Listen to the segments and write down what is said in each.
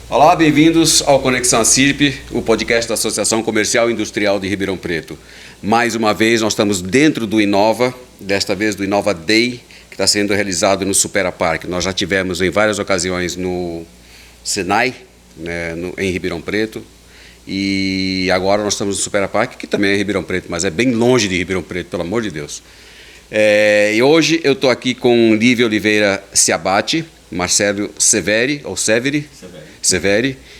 Olá, bem-vindos ao Conexão ACIRP, o podcast da Associação Comercial e Industrial de Ribeirão Preto. Mais uma vez, nós estamos dentro do Inova, desta vez do Inova Day, que está sendo realizado no Supera Park. Nós já tivemos em várias ocasiões no Senai, né, em Ribeirão Preto, e agora nós estamos no Supera Park, que também é Ribeirão Preto, mas é bem longe de Ribeirão Preto, pelo amor de Deus. E hoje eu estou aqui com Lívia Oliveira Ciabatti, Marcelo Severi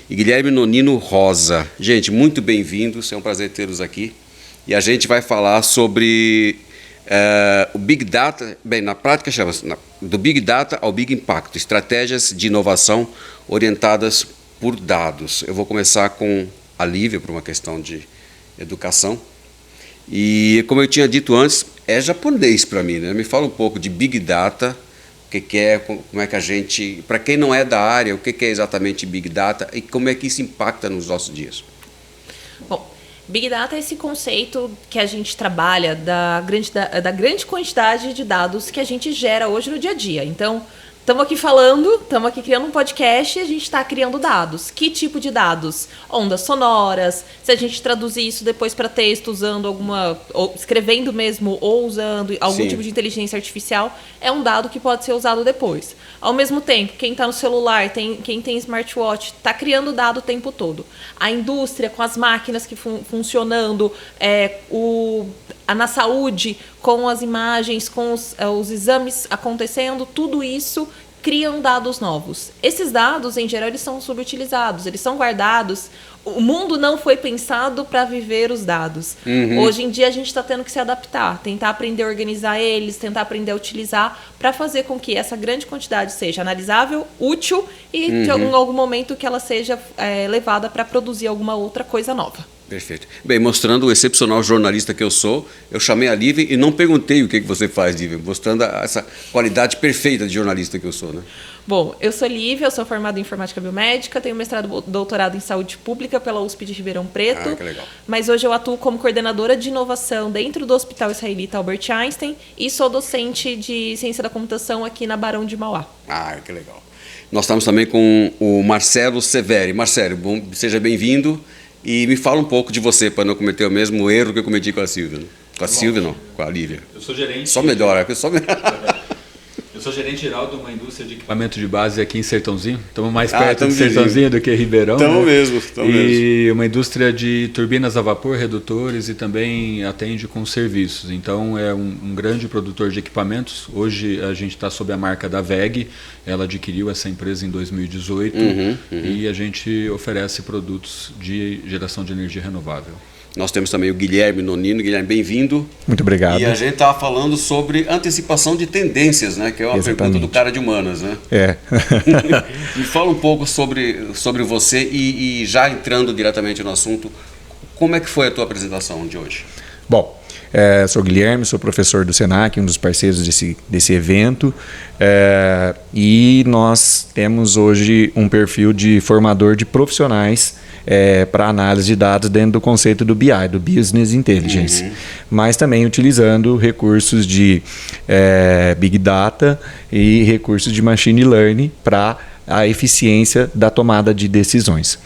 e Guilherme Nonino Rosa. Gente, muito bem-vindos, é um prazer tê-los aqui. E a gente vai falar sobre o Big Data, bem, na prática chama-se do Big Data ao Big Impact, estratégias de inovação orientadas por dados. Eu vou começar com a Lívia, por uma questão de educação. E como eu tinha dito antes, é japonês para mim, né? Me fala um pouco de Big Data, o que é, como é que a gente, para quem não é da área, o que é exatamente Big Data e como é que isso impacta nos nossos dias? Bom, Big Data é esse conceito que a gente trabalha da grande quantidade de dados que a gente gera hoje no dia a dia. Então, estamos aqui criando um podcast e a gente está criando dados. Que tipo de dados? Ondas sonoras, se a gente traduzir isso depois para texto usando ou escrevendo mesmo, ou usando algum tipo de inteligência artificial, é um dado que pode ser usado depois. Ao mesmo tempo, quem está no celular, quem tem smartwatch, está criando dado o tempo todo. A indústria, com as máquinas que funcionando, na saúde, com as imagens, com os exames acontecendo, tudo isso criam dados novos. Esses dados, em geral, eles são subutilizados, eles são guardados. O mundo não foi pensado para viver os dados. Hoje em dia, a gente está tendo que se adaptar, tentar aprender a organizar eles, tentar aprender a utilizar para fazer com que essa grande quantidade seja analisável, útil e, em algum momento, que ela seja levada para produzir alguma outra coisa nova. Perfeito. Bem, mostrando o excepcional jornalista que eu sou, eu chamei a Lívia e não perguntei o que você faz, Lívia, mostrando essa qualidade perfeita de jornalista que eu sou, né? Bom, eu sou Lívia, eu sou formada em informática biomédica, tenho mestrado e doutorado em saúde pública pela USP de Ribeirão Preto. Que legal. Mas hoje eu atuo como coordenadora de inovação dentro do Hospital Israelita Albert Einstein e sou docente de ciência da computação aqui na Barão de Mauá. Que legal. Nós estamos também com o Marcelo Severi. Marcelo, seja bem-vindo. E me fala um pouco de você, para não cometer o mesmo erro que eu cometi com a Silvia. Né? Com a Silvia, não, com a Lívia. Eu sou gerente... Só melhora. Eu sou gerente geral de uma indústria de equipamento de base aqui em Sertãozinho. Estamos mais perto de Sertãozinho do que Ribeirão. Estamos mesmo. E uma indústria de turbinas a vapor, redutores e também atende com serviços. Então é um grande produtor de equipamentos. Hoje a gente está sob a marca da WEG. Ela adquiriu essa empresa em 2018 e a gente oferece produtos de geração de energia renovável. Nós temos também o Guilherme Nonino. Guilherme, bem-vindo. Muito obrigado. E a gente estava falando sobre antecipação de tendências, né? Que é uma pergunta do cara de humanas, né? Me fala um pouco sobre você e já entrando diretamente no assunto, como é que foi a tua apresentação de hoje? Bom, sou Guilherme, sou professor do Senac, um dos parceiros desse evento, e nós temos hoje um perfil de formador de profissionais para análise de dados dentro do conceito do BI, do Business Intelligence, mas também utilizando recursos de Big Data e recursos de Machine Learning para a eficiência da tomada de decisões.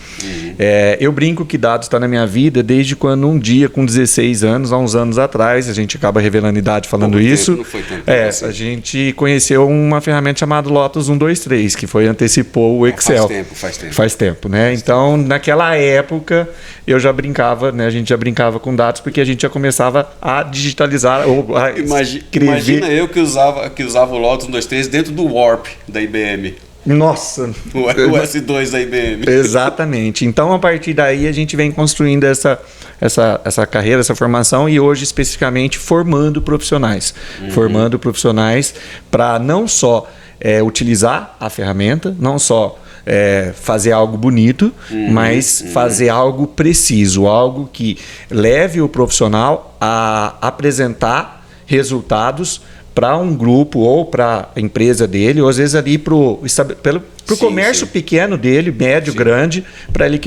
Eu brinco que dados está na minha vida desde quando um dia, com 16 anos, há uns anos atrás, a gente acaba revelando idade falando isso, não foi tanto tempo assim. A gente conheceu uma ferramenta chamada Lotus 123, que antecipou o Excel. Faz tempo, né? Então, naquela época, eu já brincava, né? A gente já brincava com dados porque a gente já começava a digitalizar ou a escrever. Imagina eu que usava o Lotus 123 dentro do Warp da IBM. Nossa! O S2 da IBM. Exatamente. Então, a partir daí, a gente vem construindo essa carreira, essa formação e hoje, especificamente, formando profissionais. Formando profissionais para não só utilizar a ferramenta, não só fazer algo bonito, mas fazer algo preciso, algo que leve o profissional a apresentar resultados para um grupo ou para a empresa dele, ou às vezes ali para o comércio pequeno dele, médio, grande, para ele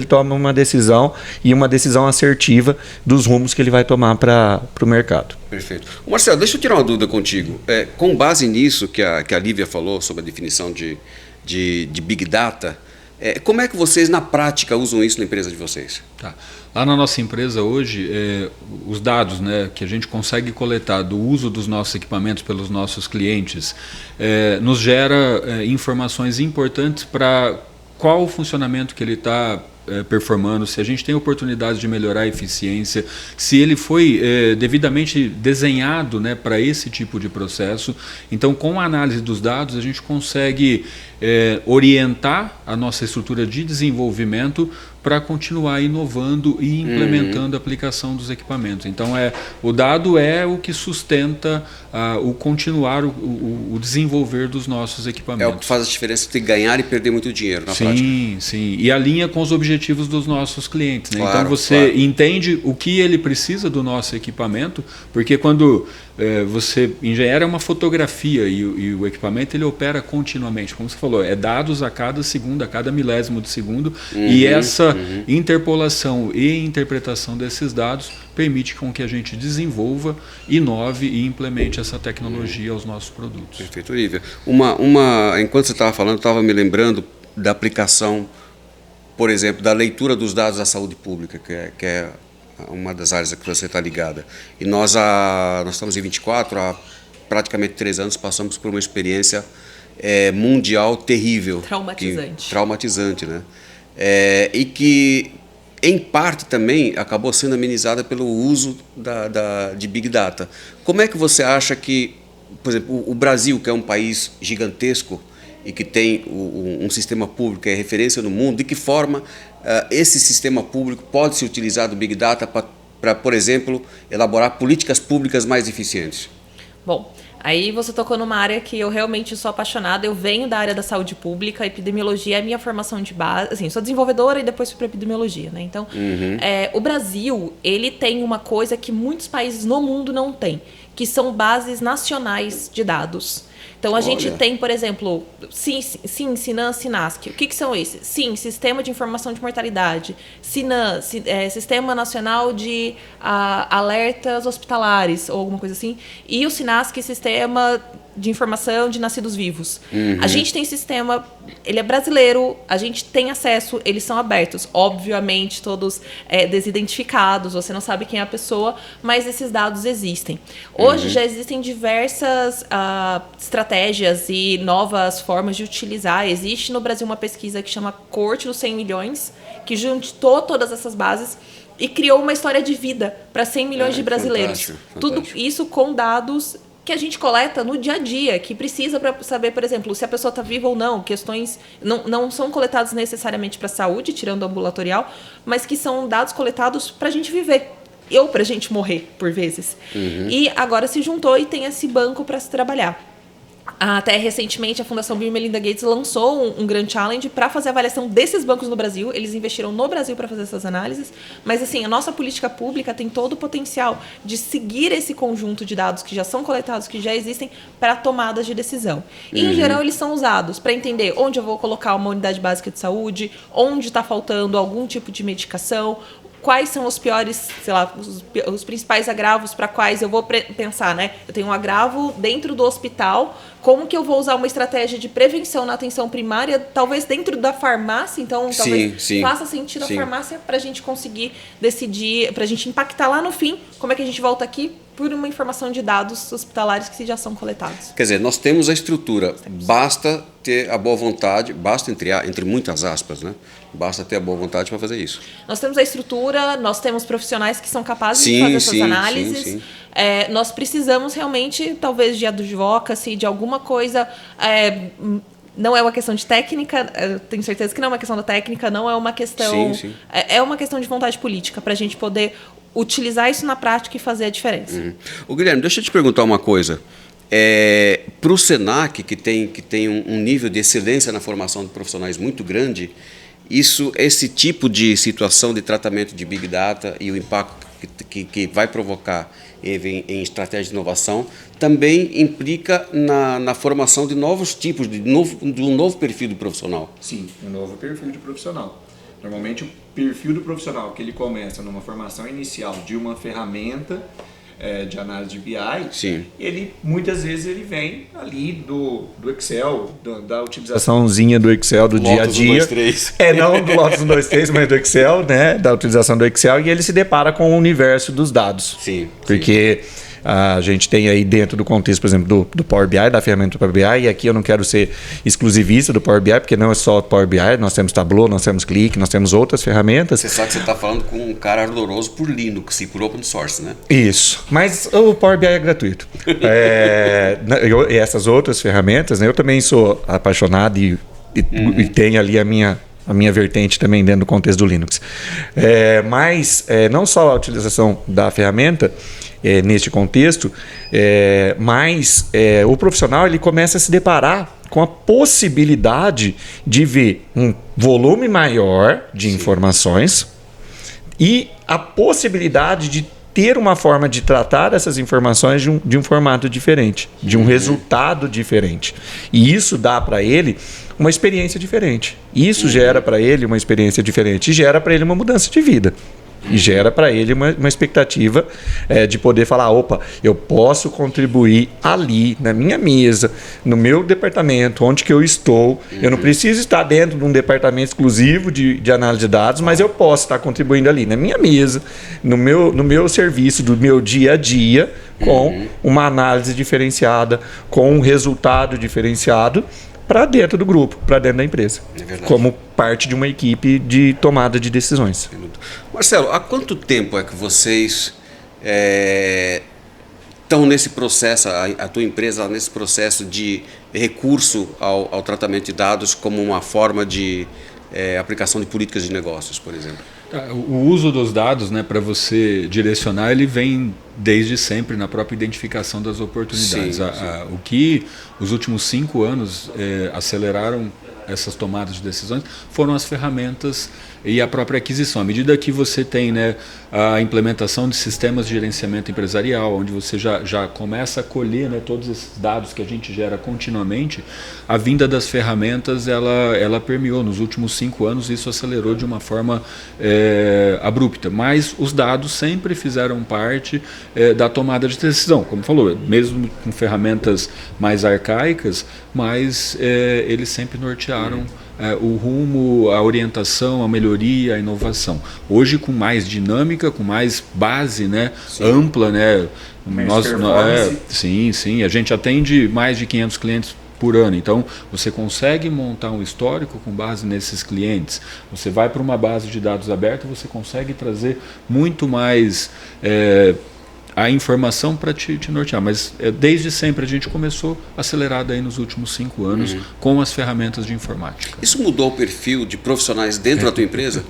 tomar uma decisão e uma decisão assertiva dos rumos que ele vai tomar para o mercado. Perfeito. Marcelo, deixa eu tirar uma dúvida contigo. Com base nisso que a Lívia falou sobre a definição de Big Data, Como é que vocês, na prática, usam isso na empresa de vocês? Tá. Lá na nossa empresa hoje, os dados, né, que a gente consegue coletar do uso dos nossos equipamentos pelos nossos clientes nos gera informações importantes para qual o funcionamento que ele está performando, se a gente tem oportunidade de melhorar a eficiência, se ele foi devidamente desenhado, né, para esse tipo de processo. Então, com a análise dos dados, a gente consegue orientar a nossa estrutura de desenvolvimento para continuar inovando e implementando a aplicação dos equipamentos. Então, o dado é o que sustenta o continuar, o desenvolver dos nossos equipamentos. É o que faz a diferença entre ganhar e perder muito dinheiro na prática. Sim. E alinha com os objetivos dos nossos clientes, né? Claro, então, você entende o que ele precisa do nosso equipamento, porque quando você engenheira uma fotografia e o equipamento ele opera continuamente, como você falou, é dados a cada segundo, a cada milésimo de segundo, e essa interpolação e interpretação desses dados permite com que a gente desenvolva, inove e implemente essa tecnologia aos nossos produtos. Perfeito, Olívia. Enquanto você estava falando, eu estava me lembrando da aplicação, por exemplo, da leitura dos dados da saúde pública, que é uma das áreas que você está ligada. E nós estamos em 24, há praticamente 3 anos, passamos por uma experiência mundial terrível. Traumatizante, né? E que, em parte, também acabou sendo amenizada pelo uso de Big Data. Como é que você acha que, por exemplo, o Brasil, que é um país gigantesco e que tem um sistema público que é referência no mundo, de que forma esse sistema público pode se utilizar do Big Data para, por exemplo, elaborar políticas públicas mais eficientes? Bom, aí você tocou numa área que eu realmente sou apaixonada. Eu venho da área da saúde pública, epidemiologia é a minha formação de base. Assim, sou desenvolvedora e depois fui para epidemiologia, né? Então, o Brasil, ele tem uma coisa que muitos países no mundo não têm, que são bases nacionais de dados. Então, a gente tem, por exemplo, SINAM, SINASC. O que são esses? SIM, Sistema de Informação de Mortalidade. SINAM, Sistema Nacional de Alertas Hospitalares, ou alguma coisa assim. E o SINASC, Sistema de Informação de Nascidos Vivos. A gente tem sistema, ele é brasileiro, a gente tem acesso, eles são abertos. Obviamente, todos desidentificados, você não sabe quem é a pessoa, mas esses dados existem. Hoje já existem diversas estratégias e novas formas de utilizar. Existe no Brasil uma pesquisa que chama Corte dos 100 milhões, que juntou todas essas bases e criou uma história de vida para 100 milhões de brasileiros. Fantástico. Tudo isso com dados que a gente coleta no dia a dia, que precisa para saber, por exemplo, se a pessoa está viva ou não. Questões não são coletadas necessariamente para a saúde, tirando o ambulatorial, mas que são dados coletados para a gente viver. Ou para a gente morrer, por vezes. E agora se juntou e tem esse banco para se trabalhar. Até recentemente, a Fundação Bill e Melinda Gates lançou um grande challenge para fazer a avaliação desses bancos no Brasil. Eles investiram no Brasil para fazer essas análises. Mas, assim, a nossa política pública tem todo o potencial de seguir esse conjunto de dados que já são coletados, que já existem, para tomadas de decisão. E, em geral, eles são usados para entender onde eu vou colocar uma unidade básica de saúde, onde está faltando algum tipo de medicação, quais são os piores, sei lá, os principais agravos para quais eu vou pensar, né? Eu tenho um agravo dentro do hospital, como que eu vou usar uma estratégia de prevenção na atenção primária, talvez dentro da farmácia, então talvez faça sentido a farmácia para a gente conseguir decidir, para a gente impactar lá no fim, como é que a gente volta aqui por uma informação de dados hospitalares que já são coletados. Quer dizer, nós temos a estrutura, basta ter a boa vontade, basta entre muitas aspas, né? Basta ter a boa vontade para fazer isso. Nós temos a estrutura, nós temos profissionais que são capazes de fazer essas análises. Sim. Nós precisamos realmente, talvez, de advocacy, de alguma coisa. Não é uma questão de técnica, eu tenho certeza que não é uma questão da técnica, não é uma questão. Sim. É uma questão de vontade política, para a gente poder utilizar isso na prática e fazer a diferença. Ô, Guilherme, deixa eu te perguntar uma coisa. Para o SENAC, que tem um nível de excelência na formação de profissionais muito grande, esse tipo de situação de tratamento de Big Data e o impacto que vai provocar em estratégia de inovação também implica na formação de novos tipos, de um novo perfil do profissional. Sim, um novo perfil de profissional. Normalmente o perfil do profissional que ele começa numa formação inicial de uma ferramenta, de análise de BI, Sim. ele muitas vezes ele vem ali do Excel, da utilizaçãozinha do Excel do dia a Lotus dia. 123. Não do Lotus 123, mas do Excel, né? Da utilização do Excel, e ele se depara com o universo dos dados. Sim. Porque a gente tem aí dentro do contexto, por exemplo, do Power BI, da ferramenta do Power BI, e aqui eu não quero ser exclusivista do Power BI, porque não é só o Power BI, nós temos Tableau, nós temos Click, nós temos outras ferramentas. Você sabe que você está falando com um cara ardoroso por Linux e por open source, né? Isso, mas o Power BI é gratuito. E essas outras ferramentas, né, eu também sou apaixonado e tenho ali a minha vertente também dentro do contexto do Linux. Mas não só a utilização da ferramenta, neste contexto, mas o profissional ele começa a se deparar com a possibilidade de ver um volume maior de informações e a possibilidade de ter uma forma de tratar essas informações de um formato diferente, de um resultado diferente. E isso dá para ele uma experiência diferente. Isso gera para ele uma experiência diferente e gera para ele uma mudança de vida. E gera para ele uma expectativa de poder falar, opa, eu posso contribuir ali, na minha mesa, no meu departamento, onde que eu estou. Eu não preciso estar dentro de um departamento exclusivo de análise de dados, mas eu posso estar contribuindo ali, na minha mesa, no meu serviço, do meu dia a dia, com uma análise diferenciada, com um resultado diferenciado, para dentro do grupo, para dentro da empresa, como parte de uma equipe de tomada de decisões. Marcelo, há quanto tempo é que vocês estão nesse processo, a tua empresa nesse processo de recurso ao tratamento de dados como uma forma de aplicação de políticas de negócios, por exemplo? O uso dos dados, né, para você direcionar, ele vem desde sempre na própria identificação das oportunidades. Sim. O que os últimos 5 anos aceleraram essas tomadas de decisões foram as ferramentas e a própria aquisição. À medida que você tem, né, a implementação de sistemas de gerenciamento empresarial, onde você já começa a colher, né, todos esses dados que a gente gera continuamente, a vinda das ferramentas ela permeou. Nos últimos 5 anos isso acelerou de uma forma abrupta, mas os dados sempre fizeram parte da tomada de decisão, como falou, mesmo com ferramentas mais arcaicas, mas eles sempre nortearam o rumo, a orientação, a melhoria, a inovação. Hoje, com mais dinâmica, com mais base, né, ampla, né, sim, a gente atende mais de 500 clientes por ano. Então, você consegue montar um histórico com base nesses clientes. Você vai para uma base de dados aberta, você consegue trazer muito mais a informação para te nortear, mas desde sempre a gente começou acelerado aí nos últimos 5 anos com as ferramentas de informática. Isso mudou o perfil de profissionais dentro da tua empresa?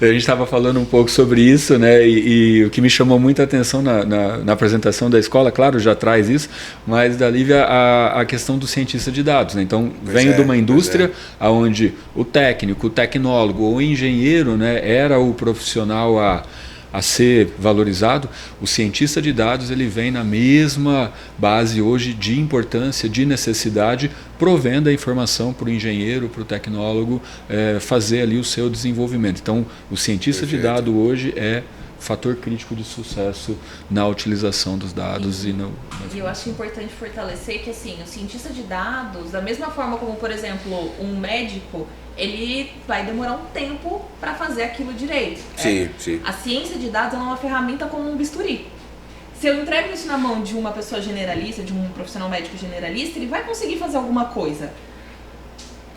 A gente estava falando um pouco sobre isso, né? E o que me chamou muita atenção na apresentação da escola, claro, já traz isso, mas da Lívia a questão do cientista de dados, né? Então, venho de uma indústria onde o técnico, o tecnólogo ou o engenheiro, né, era o profissional a ser valorizado. O cientista de dados ele vem na mesma base hoje de importância, de necessidade, provendo a informação para o engenheiro, para o tecnólogo fazer ali o seu desenvolvimento. Então, o cientista de dados hoje é fator crítico de sucesso na utilização dos dados. E eu acho importante fortalecer que assim, o cientista de dados, da mesma forma como, por exemplo, um médico, ele vai demorar um tempo para fazer aquilo direito. Sim. A ciência de dados é uma ferramenta como um bisturi. Se eu entrego isso na mão de uma pessoa generalista, de um profissional médico generalista, ele vai conseguir fazer alguma coisa.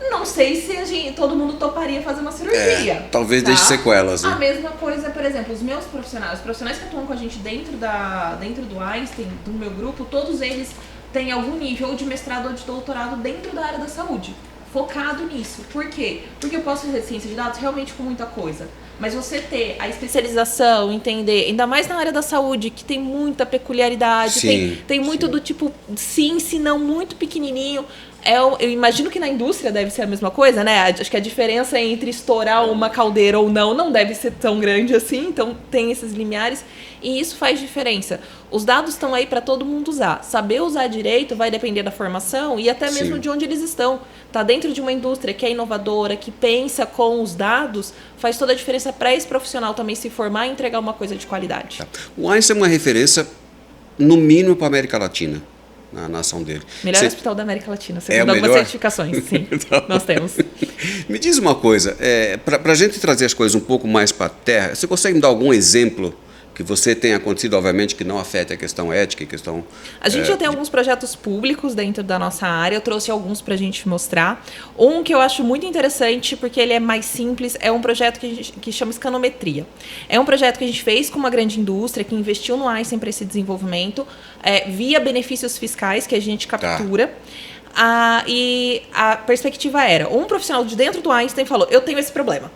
Não sei se todo mundo toparia fazer uma cirurgia. Talvez deixe sequelas. Né? A mesma coisa, por exemplo, os meus profissionais, os profissionais que atuam com a gente dentro do Einstein, do meu grupo, todos eles têm algum nível de mestrado ou de doutorado dentro da área da saúde, focado nisso. Por quê? Porque eu posso fazer ciência de dados realmente com muita coisa. Mas você ter a especialização, entender, ainda mais na área da saúde, que tem muita peculiaridade, tem muito do tipo sim, se não, muito pequenininho. Eu imagino que na indústria deve ser a mesma coisa, né? Acho que a diferença entre estourar uma caldeira ou não deve ser tão grande assim, então tem esses limiares e isso faz diferença. Os dados estão aí para todo mundo usar. Saber usar direito vai depender da formação e até mesmo de onde eles estão. Tá dentro de uma indústria que é inovadora, que pensa com os dados, faz toda a diferença para esse profissional também se formar e entregar uma coisa de qualidade. O Einstein é uma referência no mínimo para a América Latina, na ação dele. Melhor hospital da América Latina, segundo o algumas melhor? certificações, sim, nós temos. Me diz uma coisa, para a gente trazer as coisas um pouco mais para a terra, você consegue me dar algum exemplo que você tenha acontecido, obviamente, que não afete a questão ética, a questão... A gente já tem alguns projetos públicos dentro da nossa área, eu trouxe alguns para a gente mostrar. Um que eu acho muito interessante, porque ele é mais simples, é um projeto que chama Escanometria. É um projeto que a gente fez com uma grande indústria, que investiu no Einstein para esse desenvolvimento, via benefícios fiscais que a gente captura. E a perspectiva era, um profissional de dentro do Einstein falou, eu tenho esse problema.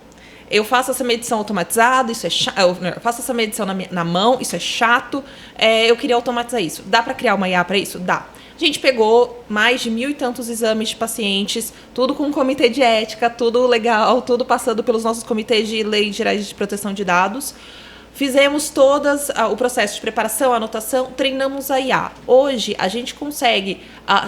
Eu faço essa medição automatizada, isso é chato. Eu faço essa medição na mão, isso é chato. Eu queria automatizar isso. Dá para criar uma IA para isso? Dá. A gente pegou mais de 1.000 e tantos exames de pacientes, tudo com um comitê de ética, tudo legal, tudo passando pelos nossos comitês de leis gerais de proteção de dados. Fizemos o processo de preparação, anotação, treinamos a IA. Hoje, a gente consegue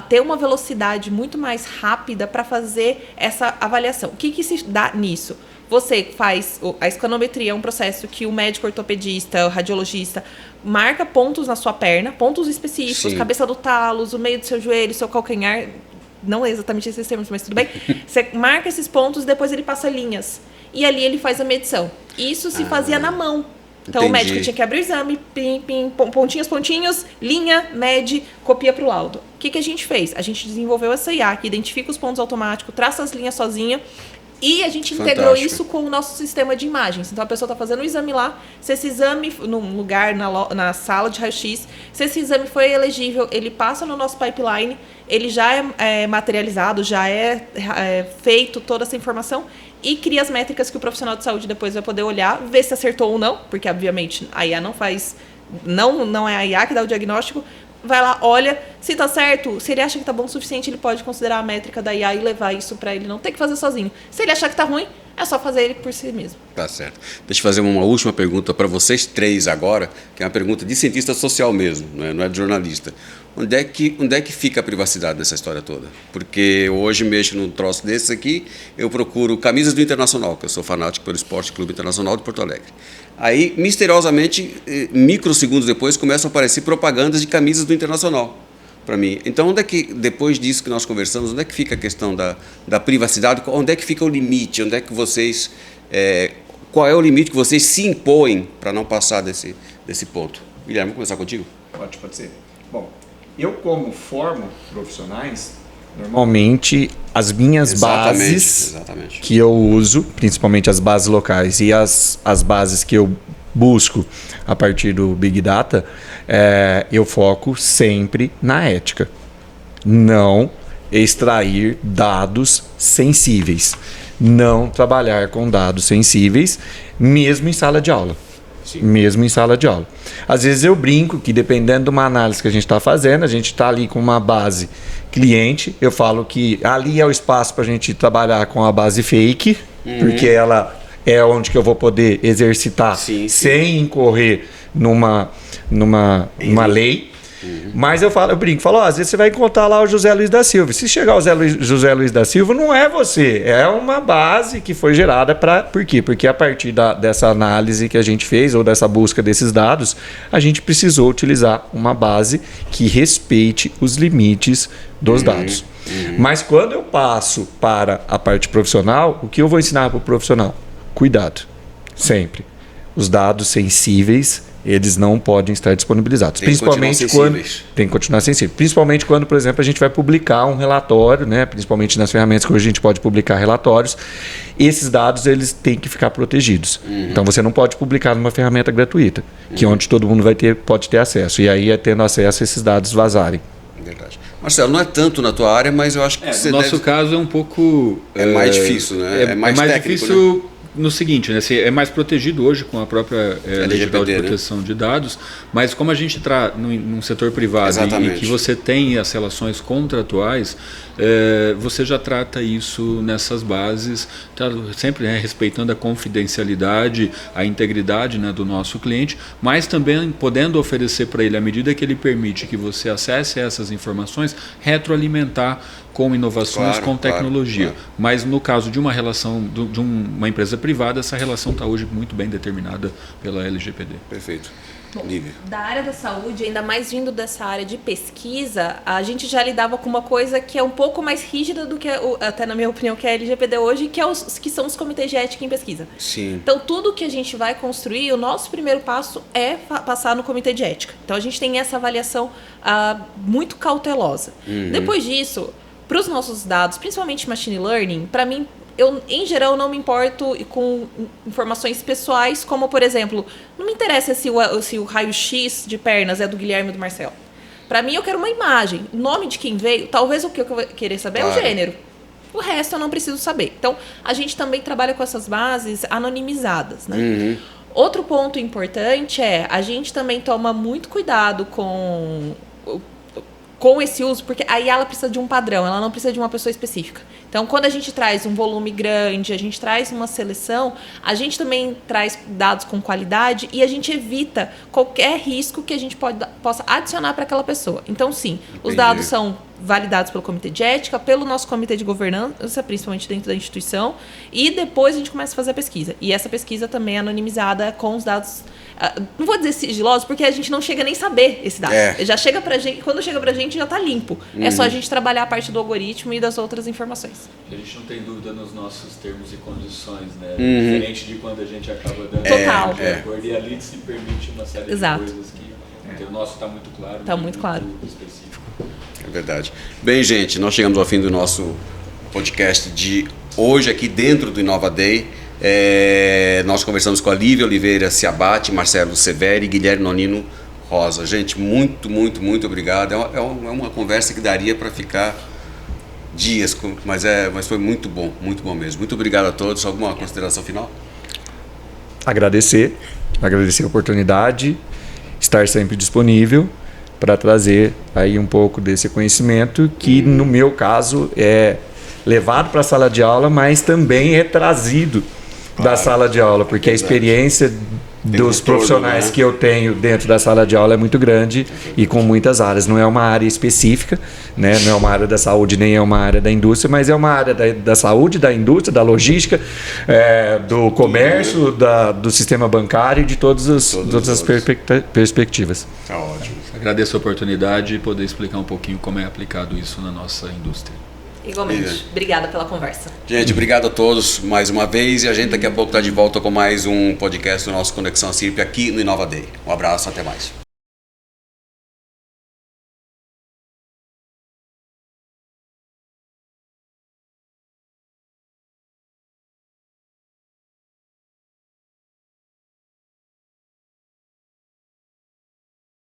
ter uma velocidade muito mais rápida para fazer essa avaliação. O que se dá nisso? Você faz a escanometria, é um processo que o médico ortopedista, o radiologista, marca pontos na sua perna, pontos específicos, cabeça do talos, o meio do seu joelho, seu calcanhar, não é exatamente esses termos, mas tudo bem. Você marca esses pontos e depois ele passa linhas. E ali ele faz a medição. Isso se fazia na mão. Então o médico tinha que abrir o exame, pontinhos, linha, mede, copia para o laudo. O que a gente fez? A gente desenvolveu essa IA que identifica os pontos automáticos, traça as linhas sozinha. E a gente integrou isso com o nosso sistema de imagens. Então, a pessoa está fazendo um exame lá, se esse exame, num lugar, na sala de raio-x, se esse exame foi elegível, ele passa no nosso pipeline, ele já é materializado, já é feito toda essa informação e cria as métricas que o profissional de saúde depois vai poder olhar, ver se acertou ou não, porque, obviamente, a IA não faz... Não é a IA que dá o diagnóstico. Vai lá, olha, se tá certo, se ele acha que tá bom o suficiente, ele pode considerar a métrica da IA e levar isso para ele não ter que fazer sozinho. Se ele achar que tá ruim, é só fazer ele por si mesmo. Tá certo. Deixa eu fazer uma última pergunta para vocês três agora, que é uma pergunta de cientista social mesmo, não é de jornalista. Onde é que fica a privacidade nessa história toda? Porque hoje mexo num troço desses aqui, eu procuro camisas do Internacional, que eu sou fanático pelo Esporte Clube Internacional de Porto Alegre. Aí, misteriosamente, microsegundos depois, começam a aparecer propagandas de camisas do Internacional para mim. Então, onde é que, depois disso que nós conversamos, onde é que fica a questão da privacidade? Onde é que fica o limite? Onde é que vocês... qual é o limite que vocês se impõem para não passar desse ponto? Guilherme, vamos começar contigo? Pode ser. Bom, eu como formo profissionais, normalmente as minhas bases que eu uso, principalmente as bases locais e as bases que eu busco a partir do Big Data, eu foco sempre na ética. Não extrair dados sensíveis. Não trabalhar com dados sensíveis, mesmo em sala de aula. Sim. Mesmo em sala de aula. Às vezes eu brinco que, dependendo de uma análise que a gente está fazendo, a gente está ali com uma base cliente, eu falo que ali é o espaço para a gente trabalhar com a base fake, porque ela é onde que eu vou poder exercitar sem incorrer numa lei. Mas eu brinco, às vezes você vai encontrar lá o José Luiz da Silva. Se chegar o José Luiz da Silva, não é você, é uma base que foi gerada para... Por quê? Porque a partir dessa análise que a gente fez, ou dessa busca desses dados, a gente precisou utilizar uma base que respeite os limites dos dados. Mas quando eu passo para a parte profissional, o que eu vou ensinar para o profissional? Cuidado, sempre. Os dados sensíveis, eles não podem estar disponibilizados. Principalmente quando tem que continuar sensível. Principalmente quando, por exemplo, a gente vai publicar um relatório, né? Principalmente nas ferramentas que hoje a gente pode publicar relatórios, esses dados eles têm que ficar protegidos. Então você não pode publicar numa ferramenta gratuita, que onde todo mundo pode ter acesso. E aí tendo acesso a esses dados vazarem. Verdade. Marcelo, não é tanto na tua área, mas eu acho que você no nosso caso é um pouco... É mais difícil, né? É mais técnico, difícil... Né? No seguinte, né, é mais protegido hoje com a própria Lei Geral de Proteção de Dados, mas como a gente está num setor privado e que você tem as relações contratuais, você já trata isso nessas bases, sempre respeitando a confidencialidade, a integridade, né, do nosso cliente, mas também podendo oferecer para ele, à medida que ele permite que você acesse essas informações, retroalimentar com inovações, com tecnologia. Claro. Mas no caso de uma relação, de uma empresa privada, essa relação está hoje muito bem determinada pela LGPD. Perfeito. Bom, Lívia. da área da saúde, ainda mais vindo dessa área de pesquisa, a gente já lidava com uma coisa que é um pouco mais rígida do que, até na minha opinião, que é a LGPD hoje, que são os comitês de ética em pesquisa. Sim. Então, tudo que a gente vai construir, o nosso primeiro passo é passar no comitê de ética. Então, a gente tem essa avaliação muito cautelosa. Depois disso, para os nossos dados, principalmente machine learning, para mim, eu, em geral, não me importo com informações pessoais, como, por exemplo, não me interessa se o raio-x de pernas é do Guilherme ou do Marcelo. Para mim, eu quero uma imagem, o nome de quem veio, talvez o que eu vou querer saber é o gênero. O resto eu não preciso saber. Então, a gente também trabalha com essas bases anonimizadas, né? Outro ponto importante a gente também toma muito cuidado com esse uso, porque aí ela precisa de um padrão, ela não precisa de uma pessoa específica. Então, quando a gente traz um volume grande, a gente traz uma seleção, a gente também traz dados com qualidade e a gente evita qualquer risco que a gente possa adicionar para aquela pessoa. Então, sim, os dados são validados pelo comitê de ética, pelo nosso comitê de governança, principalmente dentro da instituição, e depois a gente começa a fazer a pesquisa. E essa pesquisa também é anonimizada com os dados, não vou dizer sigilosos, porque a gente não chega nem a saber esse dado. Já chega pra gente, quando chega pra gente já está limpo. É só a gente trabalhar a parte do algoritmo e das outras informações. A gente não tem dúvida nos nossos termos e condições, né? Diferente de quando a gente acaba dando acordo, e ali se permite uma série de coisas que o nosso está muito claro. Está muito claro. Específico. É verdade. Bem, gente, nós chegamos ao fim do nosso podcast de hoje aqui dentro do Inova Day. Nós conversamos com a Lívia Oliveira Ciabatti, Marcelo Severi e Guilherme Nonino Rosa. Gente, muito, muito, muito obrigado. É uma conversa que daria para ficar dias, mas foi muito bom mesmo. Muito obrigado a todos. Alguma consideração final? Agradecer a oportunidade, estar sempre disponível para trazer aí um pouco desse conhecimento que, no meu caso, é levado para a sala de aula, mas também é trazido da sala de aula, porque a experiência dos profissionais que eu tenho dentro da sala de aula é muito grande e com muitas áreas. Não é uma área específica, né? Não é uma área da saúde, nem é uma área da indústria, mas é uma área da saúde, da indústria, da logística, do comércio, do sistema bancário e de todas as perspectivas. Tá ótimo. Agradeço a oportunidade e poder explicar um pouquinho como é aplicado isso na nossa indústria. Igualmente. Obrigada pela conversa. Gente, obrigado a todos mais uma vez e a gente daqui a pouco está de volta com mais um podcast do nosso Conexão CIRP aqui no Inova Day. Um abraço, até mais.